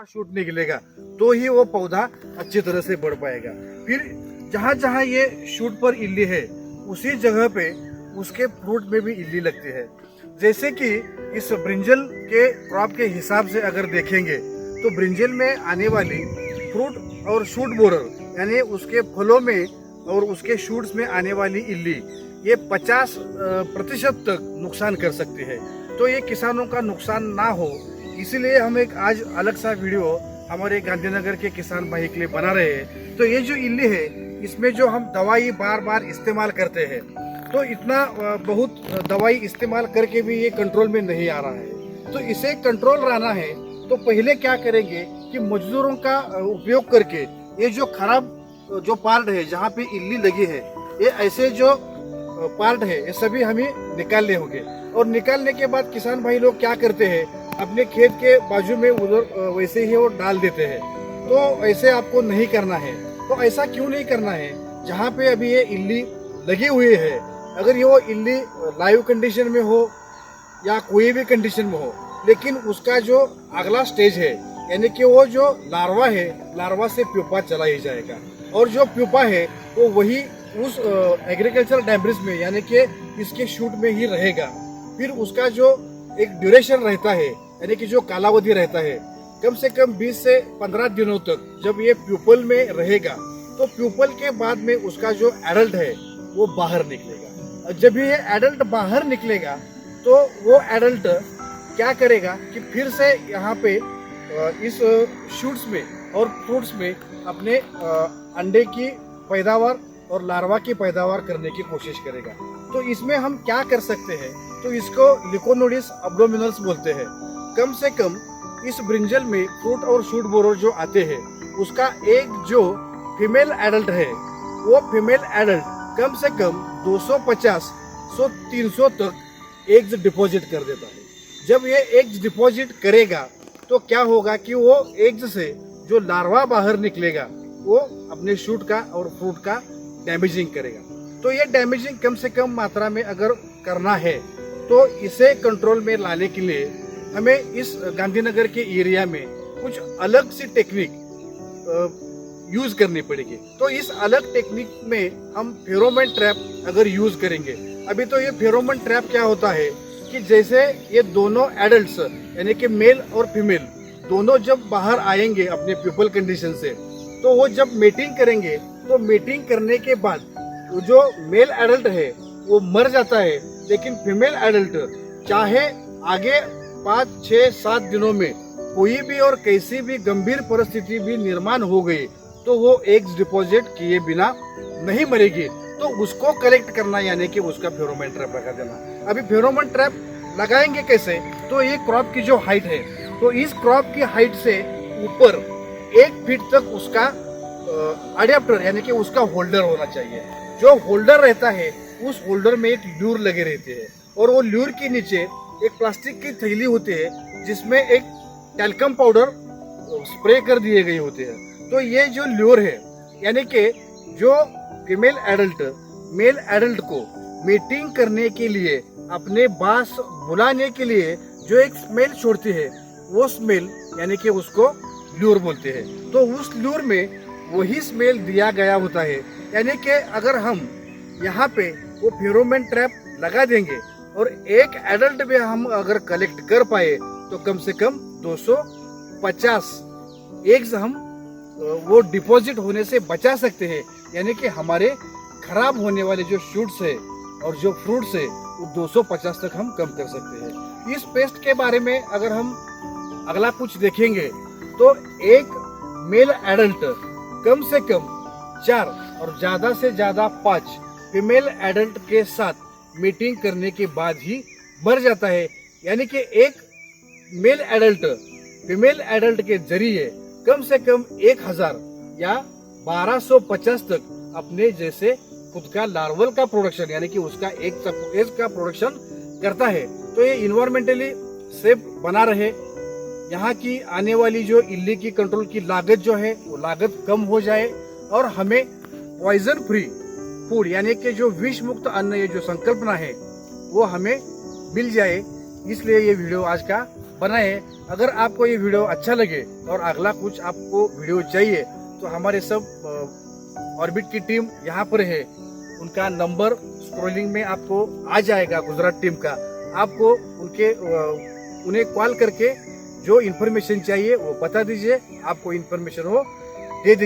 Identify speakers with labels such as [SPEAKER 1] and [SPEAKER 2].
[SPEAKER 1] Shoot निकलेगा तो ही वो पौधा अच्छी तरह से बढ़ पाएगा। फिर जहाँ जहाँ ये शूट पर इल्ली है उसी जगह पे उसके फ्रूट में भी इल्ली लगती है। जैसे कि इस ब्रिंजल के क्रॉप के हिसाब से अगर देखेंगे तो ब्रिंजल में आने वाली फ्रूट और शूट बोरर यानी उसके फलों में और उसके शूट्स में आने वाली इल्ली ये 50% तक नुकसान कर सकती है। तो ये किसानों का नुकसान ना हो इसीलिए हम एक आज अलग सा वीडियो हमारे गांधीनगर के किसान भाई के लिए बना रहे हैं। तो ये जो इल्ली है इसमें जो हम दवाई बार बार इस्तेमाल करते हैं तो इतना बहुत दवाई इस्तेमाल करके भी ये कंट्रोल में नहीं आ रहा है। तो इसे कंट्रोल रहना है तो पहले क्या करेंगे कि मजदूरों का उपयोग करके ये जो खराब जो पार्ट है जहाँ पे इल्ली लगी है ये ऐसे जो पार्ट है ये सभी हमें निकालने होंगे। और निकालने के बाद किसान भाई लोग क्या करते हैं अपने खेत के बाजू में उधर वैसे ही वो डाल देते हैं। तो ऐसे आपको नहीं करना है। तो ऐसा क्यों नहीं करना है, जहाँ पे अभी ये इल्ली लगी हुई है अगर ये वो इल्ली लाइव कंडीशन में हो या कोई भी कंडीशन में हो लेकिन उसका जो अगला स्टेज है यानी कि वो जो लार्वा है लार्वा से प्यूपा चला ही जाएगा और जो प्यूपा है वो वही उस एग्रीकल्चर डैब्रिज में यानी कि इसके शूट में ही रहेगा। फिर उसका जो एक ड्यूरेशन रहता है यानी कि जो कालावधि रहता है कम से कम 20 से 15 दिनों तक जब ये प्यूपल में रहेगा तो प्यूपल के बाद में उसका जो एडल्ट है वो बाहर निकलेगा। जब ये एडल्ट बाहर निकलेगा तो वो एडल्ट क्या करेगा कि फिर से यहाँ पे इस शूट्स में और फ्रूट्स में अपने अंडे की पैदावार और लार्वा की पैदावार करने की कोशिश करेगा। तो इसमें हम क्या कर सकते हैं, तो इसको लिकोनोडिस अब्डोमिनल्स बोलते हैं। कम से कम इस ब्रिंजल में फ्रूट और शूट बोरर जो आते हैं उसका एक जो फीमेल एडल्ट है वो फीमेल एडल्ट कम से कम 250-300 तक एग्स डिपॉजिट कर देता है। जब ये एग्स डिपॉजिट करेगा तो क्या होगा कि वो एग्स से जो लार्वा बाहर निकलेगा वो अपने शूट का और फ्रूट का डैमेजिंग करेगा। तो ये डैमेजिंग कम से कम मात्रा में अगर करना है तो इसे कंट्रोल में लाने के लिए हमें इस गांधीनगर के एरिया में कुछ अलग सी टेक्निक यूज करनी पड़ेगी। तो इस अलग टेक्निक में हम फेरोमोन ट्रैप अगर यूज करेंगे। अभी तो ये फेरोमोन ट्रैप क्या होता है कि जैसे ये दोनों एडल्ट्स यानी कि मेल और फीमेल दोनों जब बाहर आएंगे अपने प्यूपल कंडीशन से तो वो जब मेटिंग करेंगे तो मेटिंग करने के बाद जो मेल एडल्ट है वो मर जाता है लेकिन फीमेल एडल्ट चाहे आगे 5, 6, 7 दिनों में कोई भी और कैसी भी गंभीर परिस्थिति भी निर्माण हो गई तो वो एग्स डिपॉजिट किए बिना नहीं मरेगी। तो उसको कलेक्ट करना यानी कि उसका फेरोमोन ट्रैप लगा देना। अभी फेरोमोन ट्रैप लगाएंगे कैसे, तो ये क्रॉप की जो हाइट है तो इस क्रॉप की हाइट से ऊपर 1 फीट तक उसका अडेप्टर यानी कि उसका होल्डर होना चाहिए। जो होल्डर रहता है उस होल्डर में एक ल्यूर लगे रहते हैं और वो ल्यूर के नीचे एक प्लास्टिक की थैली होती है जिसमें एक टैल्कम पाउडर स्प्रे कर दिए गए होते हैं। तो ये जो ल्यूर है यानी कि जो फीमेल एडल्ट मेल एडल्ट को मीटिंग करने के लिए अपने पास बुलाने के लिए जो एक स्मेल छोड़ती है वो स्मेल यानी कि उसको ल्यूर बोलते हैं। तो उस ल्यूर में वही स्मेल दिया गया होता है यानी कि अगर हम यहाँ पे वो फेरोमोन ट्रैप लगा देंगे और एक एडल्ट में हम अगर कलेक्ट कर पाए तो कम से कम 250 एग्स हम वो डिपॉजिट होने से बचा सकते हैं। यानी कि हमारे खराब होने वाले जो शूट्स है और जो फ्रूट्स है वो 250 तक हम कम कर सकते हैं। इस पेस्ट के बारे में अगर हम अगला कुछ देखेंगे तो एक मेल एडल्ट कम से कम 4 और ज्यादा से ज्यादा 5 फीमेल एडल्ट के साथ मीटिंग करने के बाद ही मर जाता है। यानी कि एक मेल एडल्ट फीमेल एडल्ट के जरिए कम से कम 1000 या 1250 तक अपने जैसे खुद का लार्वल का प्रोडक्शन यानी कि उसका एक का प्रोडक्शन करता है। तो ये इन्वायरमेंटली सेफ बना रहे, यहाँ की आने वाली जो इल्ली की कंट्रोल की लागत जो है वो लागत कम हो जाए और हमें पॉइजन फ्री फूड यानी कि जो विष मुक्त अन्न ये जो संकल्पना है वो हमें मिल जाए। इसलिए ये वीडियो आज का बनाए। अगर आपको ये वीडियो अच्छा लगे और अगला कुछ आपको वीडियो चाहिए तो हमारे सब ऑर्बिट की टीम यहाँ पर है, उनका नंबर स्क्रोलिंग में आपको आ जाएगा, गुजरात टीम का। आपको उन्हें कॉल करके जो इन्फॉर्मेशन चाहिए वो बता दीजिए, आपको इन्फॉर्मेशन वो